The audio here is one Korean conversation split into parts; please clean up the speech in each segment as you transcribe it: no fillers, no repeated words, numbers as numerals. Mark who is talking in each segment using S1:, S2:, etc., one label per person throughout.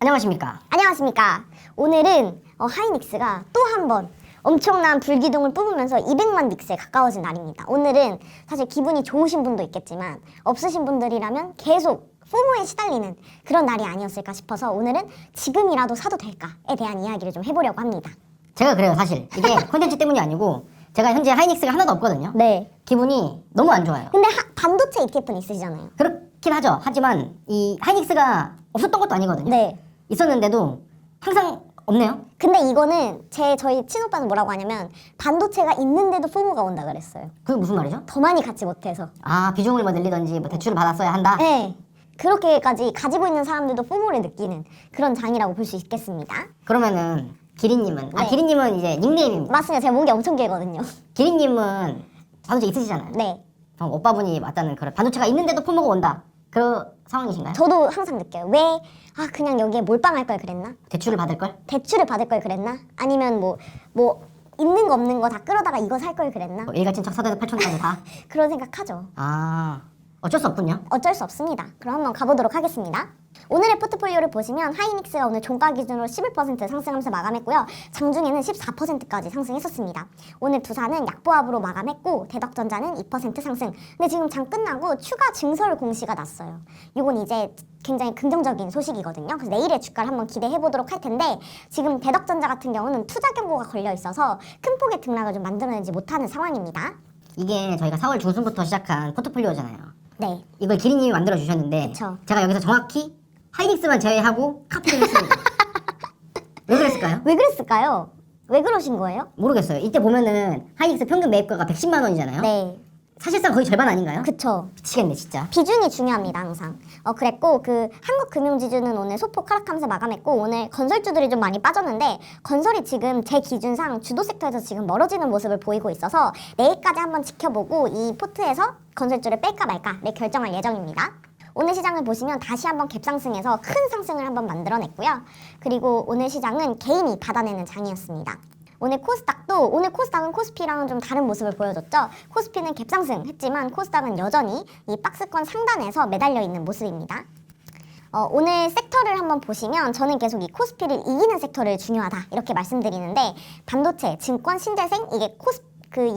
S1: 안녕하십니까.
S2: 안녕하십니까. 오늘은 하이닉스가 또 한 번 엄청난 불기둥을 뿜으면서 200만 닉스에 가까워진 날입니다. 오늘은 사실 기분이 좋으신 분도 있겠지만 없으신 분들이라면 계속 포모에 시달리는 그런 날이 아니었을까 싶어서 오늘은 지금이라도 사도 될까에 대한 이야기를 좀 해보려고 합니다.
S1: 제가 그래요, 사실. 이게 콘텐츠 때문이 아니고 제가 현재 하이닉스가 하나도 없거든요.
S2: 네.
S1: 기분이 너무 안 좋아요.
S2: 근데 반도체 ETF는 있으시잖아요.
S1: 그렇긴 하죠. 하지만 이 하이닉스가 없었던 것도 아니거든요.
S2: 네.
S1: 있었는데도 항상 없네요.
S2: 근데 이거는 저희 친오빠는 뭐라고 하냐면 반도체가 있는데도 포모가 온다 그랬어요.
S1: 그게 무슨 말이죠?
S2: 더 많이 갖지 못해서.
S1: 아, 비중을 뭐 늘리던지 뭐 대출을 받았어야 한다?
S2: 네. 그렇게까지 가지고 있는 사람들도 포모를 느끼는 그런 장이라고 볼 수 있겠습니다.
S1: 그러면은 기린님은
S2: 네.
S1: 기린님은 이제 닉네임입니다.
S2: 맞습니다. 제 목이 엄청 길거든요.
S1: 기린님은 반도체 있으시잖아요.
S2: 네.
S1: 오빠분이 맞다는 그런 반도체가 있는데도 포모가 온다. 그런 상황이신가요?
S2: 저도 항상 느껴요. 왜 그냥 여기에 몰빵할 걸 그랬나?
S1: 대출을 받을 걸?
S2: 대출을 받을 걸 그랬나? 아니면 뭐 있는 거 없는 거 다 끌어다가 이거 살 걸 그랬나?
S1: 뭐 일가친 척 사도에서 8천까지 다?
S2: 그런 생각하죠.
S1: 아, 어쩔 수 없군요.
S2: 어쩔 수 없습니다. 그럼 한번 가보도록 하겠습니다. 오늘의 포트폴리오를 보시면 하이닉스가 오늘 종가 기준으로 11% 상승하면서 마감했고요. 장중에는 14%까지 상승했었습니다. 오늘 두산은 약보합으로 마감했고 대덕전자는 2% 상승. 근데 지금 장 끝나고 추가 증설 공시가 났어요. 이건 이제 굉장히 긍정적인 소식이거든요. 그래서 내일의 주가를 한번 기대해 보도록 할 텐데 지금 대덕전자 같은 경우는 투자 경고가 걸려 있어서 큰 폭의 등락을 좀 만들어내지 못하는 상황입니다.
S1: 이게 저희가 4월 중순부터 시작한 포트폴리오잖아요.
S2: 네.
S1: 이걸 기린님이 만들어 주셨는데
S2: 그쵸.
S1: 제가 여기서 정확히 하이닉스만 제외하고 카피를 했습니다. 왜 그랬을까요?
S2: 왜 그랬을까요? 왜 그러신 거예요?
S1: 모르겠어요. 이때 보면은 하이닉스 평균 매입가가 110만 원이잖아요.
S2: 네.
S1: 사실상 거의 절반 아닌가요?
S2: 그쵸.
S1: 미치겠네 진짜.
S2: 비중이 중요합니다, 항상. 그랬고, 한국금융지주는 오늘 소폭 하락하면서 마감했고, 오늘 건설주들이 좀 많이 빠졌는데, 건설이 지금 제 기준상 주도 섹터에서 지금 멀어지는 모습을 보이고 있어서, 내일까지 한번 지켜보고, 이 포트에서 건설주를 뺄까 말까를 결정할 예정입니다. 오늘 시장을 보시면 다시 한번 갭상승해서 큰 상승을 한번 만들어냈고요. 그리고 오늘 시장은 개인이 받아내는 장이었습니다. 오늘 코스닥은 코스피랑은 좀 다른 모습을 보여줬죠. 코스피는 갭상승 했지만 코스닥은 여전히 이 박스권 상단에서 매달려 있는 모습입니다. 오늘 섹터를 한번 보시면 저는 계속 이 코스피를 이기는 섹터를 중요하다 이렇게 말씀드리는데 반도체, 증권, 신재생 이게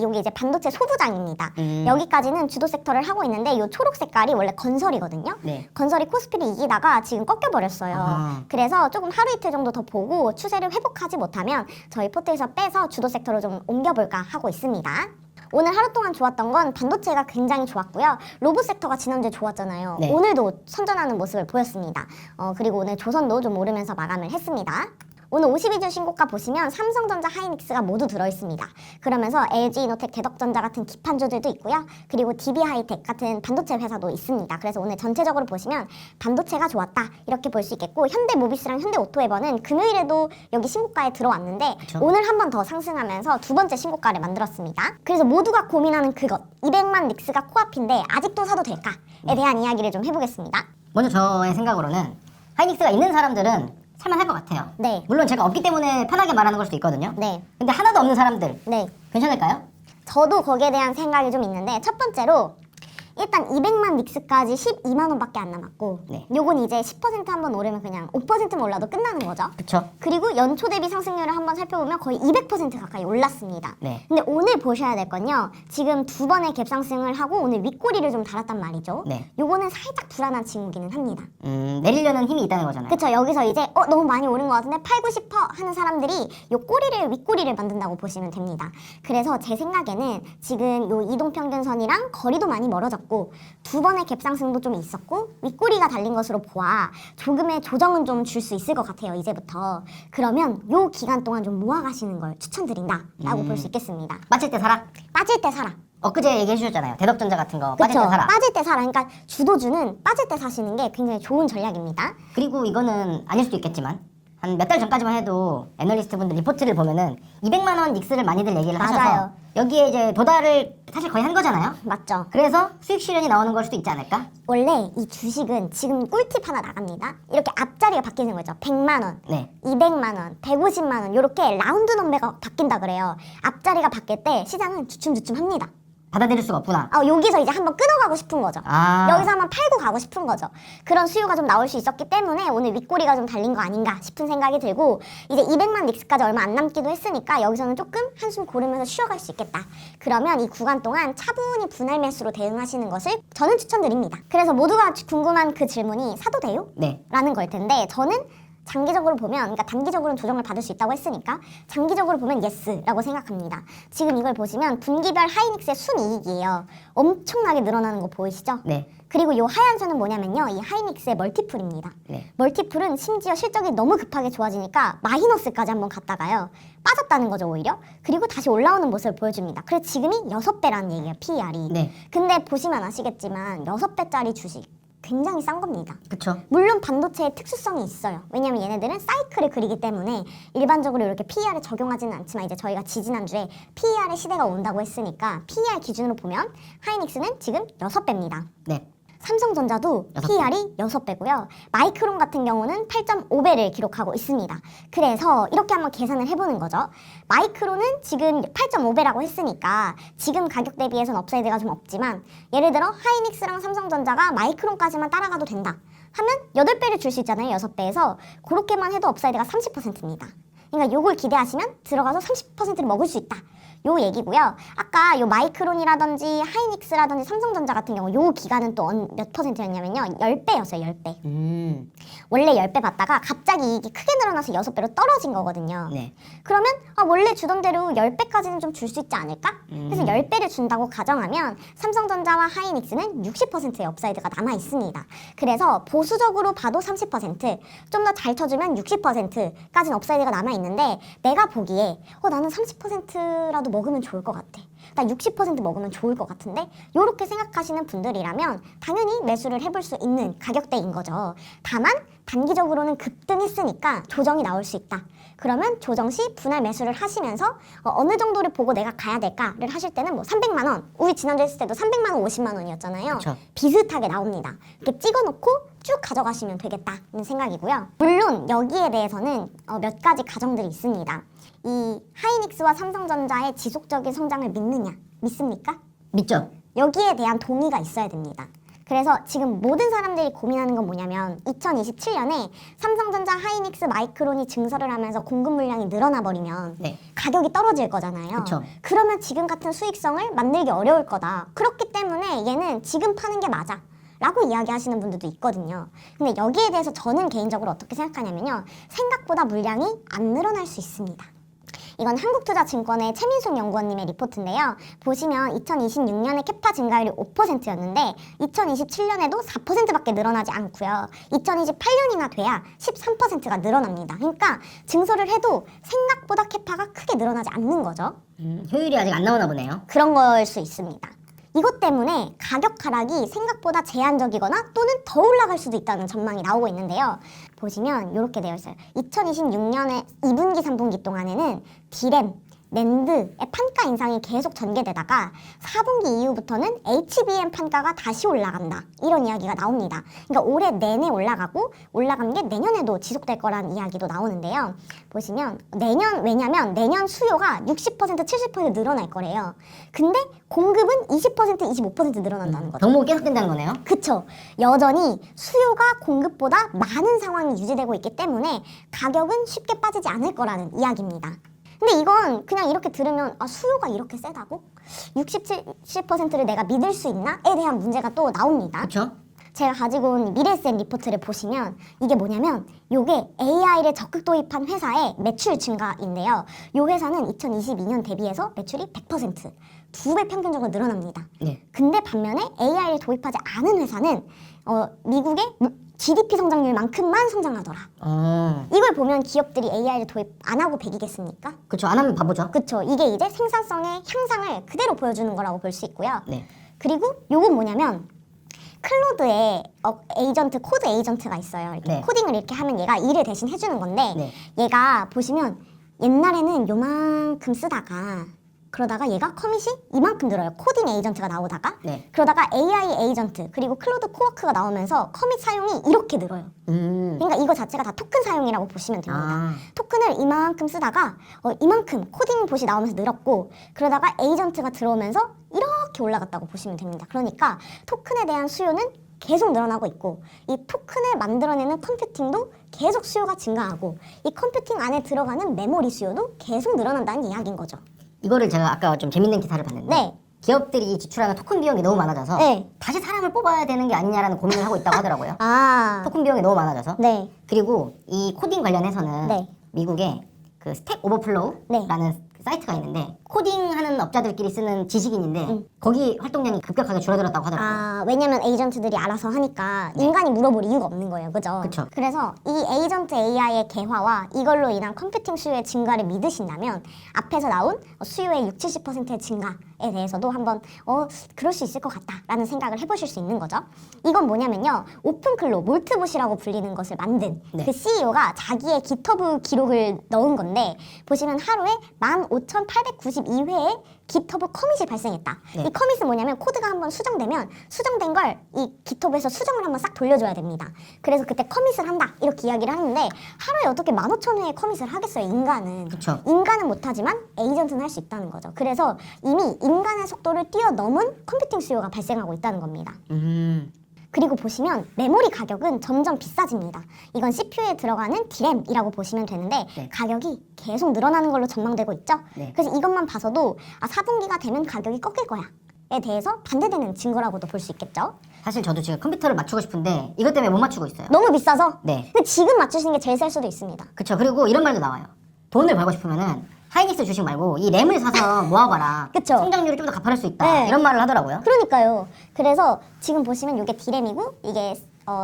S2: 여기 이제 반도체 소부장입니다. 여기까지는 주도 섹터를 하고 있는데 이 초록 색깔이 원래 건설이거든요.
S1: 네.
S2: 건설이 코스피를 이기다가 지금 꺾여버렸어요.
S1: 아하.
S2: 그래서 조금 하루 이틀 정도 더 보고 추세를 회복하지 못하면 저희 포트에서 빼서 주도 섹터로 좀 옮겨볼까 하고 있습니다. 오늘 하루 동안 좋았던 건 반도체가 굉장히 좋았고요. 로봇 섹터가 지난주에 좋았잖아요.
S1: 네.
S2: 오늘도 선전하는 모습을 보였습니다. 그리고 오늘 조선도 좀 오르면서 마감을 했습니다. 오늘 52주 신고가 보시면 삼성전자, 하이닉스가 모두 들어있습니다. 그러면서 LG이노텍, 대덕전자 같은 기판주들도 있고요. 그리고 DB하이텍 같은 반도체 회사도 있습니다. 그래서 오늘 전체적으로 보시면 반도체가 좋았다 이렇게 볼 수 있겠고 현대모비스랑 현대오토웨버는 금요일에도 여기 신고가에 들어왔는데
S1: 그쵸?
S2: 오늘 한 번 더 상승하면서 두 번째 신고가를 만들었습니다. 그래서 모두가 고민하는 그것 200만 닉스가 코앞인데 아직도 사도 될까에 대한 이야기를 좀 해보겠습니다.
S1: 먼저 저의 생각으로는 하이닉스가 있는 사람들은 살만할 것 같아요.
S2: 네.
S1: 물론 제가 없기 때문에 편하게 말하는 걸 수도 있거든요.
S2: 네.
S1: 근데 하나도 없는 사람들
S2: 네.
S1: 괜찮을까요?
S2: 저도 거기에 대한 생각이 좀 있는데 첫 번째로 일단 200만 닉스까지 12만 원밖에 안 남았고
S1: 네.
S2: 요건 이제 10% 한번 오르면 그냥 5%만 올라도 끝나는 거죠.
S1: 그쵸?
S2: 그리고 연초 대비 상승률을 한번 살펴보면 거의 200% 가까이 올랐습니다.
S1: 네.
S2: 근데 오늘 보셔야 될 건요. 지금 두 번의 갭상승을 하고 오늘 윗꼬리를 좀 달았단 말이죠.
S1: 네.
S2: 요거는 살짝 불안한 징후기는 합니다.
S1: 내리려는 힘이 있다는 거잖아요.
S2: 그쵸. 여기서 이제 너무 많이 오른 것 같은데 팔고 싶어 하는 사람들이 요 윗꼬리를 만든다고 보시면 됩니다. 그래서 제 생각에는 지금 요 이동평균선이랑 거리도 많이 멀어졌고 두 번의 갭상승도 좀 있었고 윗꼬리가 달린 것으로 보아 조금의 조정은 좀 줄 수 있을 것 같아요. 이제부터. 그러면 요 기간 동안 좀 모아가시는 걸 추천드린다라고 볼 수 있겠습니다.
S1: 빠질 때 사라.
S2: 빠질 때 사라.
S1: 엊그제 얘기해 주셨잖아요. 대덕전자 같은 거 빠질
S2: 그쵸?
S1: 때 사라.
S2: 빠질 때 사라. 그러니까 주도주는 빠질 때 사시는 게 굉장히 좋은 전략입니다.
S1: 그리고 이거는 아닐 수도 있겠지만 한 몇 달 전까지만 해도 애널리스트 분들 리포트를 보면은 200만 원 닉스를 많이들 얘기를 하셔서
S2: 맞아요.
S1: 여기에 이제 도달을 사실 거의 한 거잖아요.
S2: 맞죠?
S1: 그래서 수익 실현이 나오는 걸 수도 있지 않을까?
S2: 원래 이 주식은 지금 꿀팁 하나 나갑니다. 이렇게 앞자리가 바뀌는 거죠. 100만 원,
S1: 네.
S2: 200만 원, 150만 원 이렇게 라운드 넘버가 바뀐다 그래요. 앞자리가 바뀔 때 시장은 주춤주춤합니다.
S1: 받아들일 수가 없구나.
S2: 여기서 이제 한번 끊어가고 싶은 거죠.
S1: 아.
S2: 여기서 한번 팔고 가고 싶은 거죠. 그런 수요가 좀 나올 수 있었기 때문에 오늘 윗꼬리가 좀 달린 거 아닌가 싶은 생각이 들고, 이제 200만 닉스까지 얼마 안 남기도 했으니까 여기서는 조금 한숨 고르면서 쉬어갈 수 있겠다. 그러면 이 구간 동안 차분히 분할 매수로 대응하시는 것을 저는 추천드립니다. 그래서 모두가 궁금한 그 질문이 사도 돼요?
S1: 네.
S2: 라는 걸 텐데, 저는 장기적으로 보면, 그러니까 단기적으로는 조정을 받을 수 있다고 했으니까 장기적으로 보면 예스라고 생각합니다. 지금 이걸 보시면 분기별 하이닉스의 순이익이에요. 엄청나게 늘어나는 거 보이시죠?
S1: 네.
S2: 그리고 이 하얀 선은 뭐냐면요, 이 하이닉스의 멀티플입니다.
S1: 네.
S2: 멀티플은 심지어 실적이 너무 급하게 좋아지니까 마이너스까지 한번 갔다가요, 빠졌다는 거죠 오히려. 그리고 다시 올라오는 모습을 보여줍니다. 그래서 지금이 6배라는 얘기예요, PER이.
S1: 네.
S2: 근데 보시면 아시겠지만 6배짜리 주식 굉장히 싼 겁니다.
S1: 그쵸.
S2: 물론 반도체의 특수성이 있어요. 왜냐면 얘네들은 사이클을 그리기 때문에 일반적으로 이렇게 PER에 적용하지는 않지만, 이제 저희가 지지난주에 PER의 시대가 온다고 했으니까 PER 기준으로 보면 하이닉스는 지금 6배입니다.
S1: 네.
S2: 삼성전자도
S1: 6배.
S2: PER이 6배고요. 마이크론 같은 경우는 8.5배를 기록하고 있습니다. 그래서 이렇게 한번 계산을 해보는 거죠. 마이크론은 지금 8.5배라고 했으니까 지금 가격 대비해서는 업사이드가 좀 없지만, 예를 들어 하이닉스랑 삼성전자가 마이크론까지만 따라가도 된다 하면 8배를 줄 수 있잖아요. 6배에서. 그렇게만 해도 업사이드가 30%입니다. 그러니까 요걸 기대하시면 들어가서 30%를 먹을 수 있다, 요 얘기고요. 아까 요 마이크론이라든지 하이닉스라든지 삼성전자 같은 경우 요 기간은 또 몇 퍼센트였냐면요, 10배였어요. 10배. 원래 10배 받다가 갑자기 이익이 크게 늘어나서 6배로 떨어진 거거든요.
S1: 네.
S2: 그러면 원래 주던 대로 10배까지는 좀 줄 수 있지 않을까? 그래서 10배를 준다고 가정하면 삼성전자와 하이닉스는 60%의 업사이드가 남아 있습니다. 그래서 보수적으로 봐도 30%, 좀 더 잘 쳐주면 60%까지는 업사이드가 남아 있는데, 내가 보기에 나는 30%라도 먹으면 좋을 것 같아, 나 60% 먹으면 좋을 것 같은데, 요렇게 생각하시는 분들이라면 당연히 매수를 해볼 수 있는 가격대인 거죠. 다만 단기적으로는 급등했으니까 조정이 나올 수 있다. 그러면 조정 시 분할 매수를 하시면서 어느 정도를 보고 내가 가야 될까를 하실 때는 뭐 300만 원, 우리 지난주에 했을 때도 300만 원, 50만 원이었잖아요.
S1: 그쵸.
S2: 비슷하게 나옵니다. 이렇게 찍어놓고 쭉 가져가시면 되겠다는 생각이고요. 물론 여기에 대해서는 몇 가지 가정들이 있습니다. 이 하이닉스와 삼성전자의 지속적인 성장을 믿습니까?
S1: 믿죠?
S2: 여기에 대한 동의가 있어야 됩니다. 그래서 지금 모든 사람들이 고민하는 건 뭐냐면, 2027년에 삼성전자, 하이닉스, 마이크론이 증설을 하면서 공급 물량이 늘어나 버리면
S1: 네.
S2: 가격이 떨어질 거잖아요.
S1: 그쵸.
S2: 그러면 지금 같은 수익성을 만들기 어려울 거다. 그렇기 때문에 얘는 지금 파는 게 맞아 라고 이야기하시는 분들도 있거든요. 근데 여기에 대해서 저는 개인적으로 어떻게 생각하냐면요, 생각보다 물량이 안 늘어날 수 있습니다. 이건 한국투자증권의 최민숙 연구원님의 리포트인데요. 보시면 2026년에 캐파 증가율이 5%였는데 2027년에도 4%밖에 늘어나지 않고요. 2028년이나 돼야 13%가 늘어납니다. 그러니까 증설을 해도 생각보다 캐파가 크게 늘어나지 않는 거죠.
S1: 효율이 아직 안 나오나 보네요.
S2: 그런 걸 수 있습니다. 이것 때문에 가격 하락이 생각보다 제한적이거나 또는 더 올라갈 수도 있다는 전망이 나오고 있는데요. 보시면 이렇게 되어 있어요. 2026년에 2분기, 3분기 동안에는 디램, 낸드의 판가 인상이 계속 전개되다가 4분기 이후부터는 HBM 판가가 다시 올라간다, 이런 이야기가 나옵니다. 그러니까 올해 내내 올라가고 올라간 게 내년에도 지속될 거라는 이야기도 나오는데요. 보시면 왜냐면 내년 수요가 60%, 70% 늘어날 거래요. 근데 공급은 20%, 25% 늘어난다는 거죠.
S1: 병목이 계속된다는 거네요.
S2: 그쵸. 여전히 수요가 공급보다 많은 상황이 유지되고 있기 때문에 가격은 쉽게 빠지지 않을 거라는 이야기입니다. 근데 이건 그냥 이렇게 들으면 수요가 이렇게 세다고? 60, 70%를 내가 믿을 수 있나?에 대한 문제가 또 나옵니다.
S1: 그쵸?
S2: 제가 가지고 온 미래센 리포트를 보시면 이게 뭐냐면, 요게 AI를 적극 도입한 회사의 매출 증가인데요. 요 회사는 2022년 대비해서 매출이 100%, 2배 평균적으로 늘어납니다.
S1: 네.
S2: 근데 반면에 AI를 도입하지 않은 회사는 미국의 GDP 성장률만큼만 성장하더라. 이걸 보면 기업들이 AI를 도입 안 하고 배기겠습니까?
S1: 그쵸. 안 하면 바보죠.
S2: 그쵸. 이게 이제 생산성의 향상을 그대로 보여주는 거라고 볼 수 있고요.
S1: 네.
S2: 그리고 요건 뭐냐면, 클로드에 에이전트, 코드 에이전트가 있어요. 이렇게
S1: 네.
S2: 코딩을 이렇게 하면 얘가 일을 대신 해주는 건데,
S1: 네.
S2: 얘가 보시면 옛날에는 요만큼 쓰다가 그러다가 얘가 커밋이 이만큼 늘어요. 코딩 에이전트가 나오다가
S1: 네.
S2: 그러다가 AI 에이전트 그리고 클로드 코워크가 나오면서 커밋 사용이 이렇게 늘어요. 그러니까 이거 자체가 다 토큰 사용이라고 보시면 됩니다. 토큰을 이만큼 쓰다가 이만큼 코딩 봇이 나오면서 늘었고, 그러다가 에이전트가 들어오면서 이렇게 올라갔다고 보시면 됩니다. 그러니까 토큰에 대한 수요는 계속 늘어나고 있고 이 토큰을 만들어내는 컴퓨팅도 계속 수요가 증가하고 이 컴퓨팅 안에 들어가는 메모리 수요도 계속 늘어난다는 이야기인 거죠.
S1: 이거를 제가 아까 좀 재밌는 기사를 봤는데
S2: 네.
S1: 기업들이 지출하는 토큰 비용이 너무 많아져서
S2: 네.
S1: 다시 사람을 뽑아야 되는 게 아니냐라는 고민을 하고 있다고 하더라고요.
S2: 아,
S1: 토큰 비용이 너무 많아져서.
S2: 네.
S1: 그리고 이 코딩 관련해서는
S2: 네.
S1: 미국에 그 스택 오버플로우라는 사이트가 있는데 코딩하는 업자들끼리 쓰는 지식인인데 거기 활동량이 급격하게 줄어들었다고 하더라고요.
S2: 아, 왜냐면 에이전트들이 알아서 하니까 인간이 물어볼 이유가 없는 거예요. 그죠?
S1: 그쵸.
S2: 그래서 이 에이전트 AI의 개화와 이걸로 인한 컴퓨팅 수요의 증가를 믿으신다면 앞에서 나온 수요의 60~70%의 증가에 대해서도 한번 그럴 수 있을 것 같다라는 생각을 해보실 수 있는 거죠. 이건 뭐냐면요. 오픈클로 몰트봇이라고 불리는 것을 만든
S1: 네.
S2: 그 CEO가 자기의 깃허브 기록을 넣은 건데 보시면 하루에 15,892회의 깃허브 커밋이 발생했다.
S1: 네.
S2: 이 커밋은 뭐냐면 코드가 한번 수정되면 수정된 걸 이 깃허브에서 수정을 한번 싹 돌려줘야 됩니다. 그래서 그때 커밋을 한다 이렇게 이야기를 하는데 하루에 어떻게 15,000회의 커밋을 하겠어요 인간은.
S1: 그쵸.
S2: 인간은 못하지만 에이전트는 할 수 있다는 거죠. 그래서 이미 인간의 속도를 뛰어넘은 컴퓨팅 수요가 발생하고 있다는 겁니다. 그리고 보시면 메모리 가격은 점점 비싸집니다. 이건 CPU에 들어가는 D램이라고 보시면 되는데
S1: 네.
S2: 가격이 계속 늘어나는 걸로 전망되고 있죠.
S1: 네.
S2: 그래서 이것만 봐서도 4분기가 되면 가격이 꺾일 거야에 대해서 반대되는 증거라고도 볼 수 있겠죠.
S1: 사실 저도 지금 컴퓨터를 맞추고 싶은데 이것 때문에 못 맞추고 있어요.
S2: 너무 비싸서?
S1: 네.
S2: 근데 지금 맞추시는 게 제일 쌀 수도 있습니다.
S1: 그쵸. 그리고 이런 말도 나와요. 돈을 벌고 싶으면은 하이닉스 주식 말고 이 램을 사서 모아봐라.
S2: 그쵸.
S1: 성장률이 좀 더 가파를 수 있다.
S2: 네.
S1: 이런 말을 하더라고요.
S2: 그러니까요. 그래서 지금 보시면 이게 D램이고 이게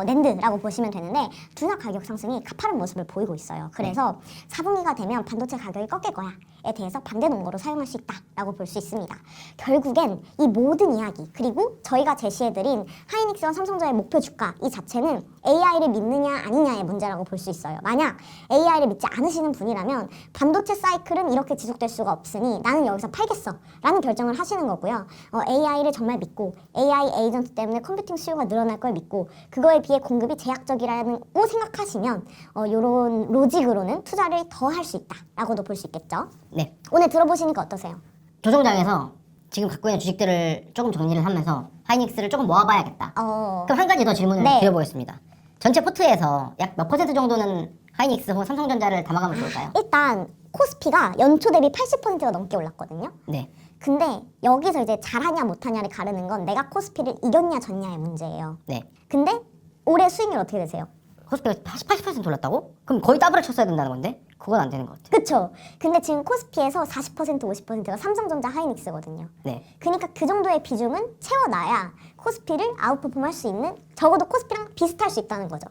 S2: 낸드라고 보시면 되는데 둘 다 가격 상승이 가파른 모습을 보이고 있어요. 그래서 4분기가 되면 반도체 가격이 꺾일 거야에 대해서 반대 논거로 사용할 수 있다라고 볼 수 있습니다. 결국엔 이 모든 이야기 그리고 저희가 제시해드린 하이닉스와 삼성전자의 목표 주가 이 자체는 AI를 믿느냐 아니냐의 문제라고 볼 수 있어요. 만약 AI를 믿지 않으시는 분이라면 반도체 사이클은 이렇게 지속될 수가 없으니 나는 여기서 팔겠어 라는 결정을 하시는 거고요. AI를 정말 믿고 AI 에이전트 때문에 컴퓨팅 수요가 늘어날 걸 믿고 그거에 비해 공급이 제약적이라고 생각하시면 이런 로직으로는 투자를 더 할 수 있다라고도 볼 수 있겠죠.
S1: 네.
S2: 오늘 들어보시니까 어떠세요?
S1: 조정장에서 지금 갖고 있는 주식들을 조금 정리를 하면서 하이닉스를 조금 모아봐야겠다. 그럼 한 가지 더 질문을
S2: 네.
S1: 드려보겠습니다. 전체 포트에서 약 몇 퍼센트 정도는 하이닉스 혹은 삼성전자를 담아가면 좋을까요?
S2: 일단 코스피가 연초 대비 80%가 넘게 올랐거든요.
S1: 네.
S2: 근데 여기서 이제 잘하냐 못하냐를 가르는 건 내가 코스피를 이겼냐 졌냐의 문제예요.
S1: 네.
S2: 근데 올해 수익률 어떻게 되세요?
S1: 코스피가 80% 올랐다고? 그럼 거의 더블을 쳤어야 된다는 건데? 그건 안 되는 것 같아요.
S2: 그쵸? 근데 지금 코스피에서 40% 50%가 삼성전자 하이닉스거든요.
S1: 네.
S2: 그러니까 그 정도의 비중은 채워놔야 코스피를 아웃퍼폼 할 수 있는 적어도 코스피랑 비슷할 수 있다는 거죠.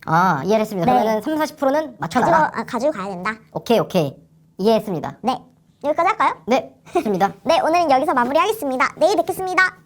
S1: 아, 이해를 했습니다.
S2: 네.
S1: 그러면 30~40%는 맞춰놔라.
S2: 가지고 가야 된다.
S1: 오케이. 이해했습니다.
S2: 네. 여기까지 할까요?
S1: 네, 좋습니다.
S2: 네, 오늘은 여기서 마무리하겠습니다. 내일 뵙겠습니다.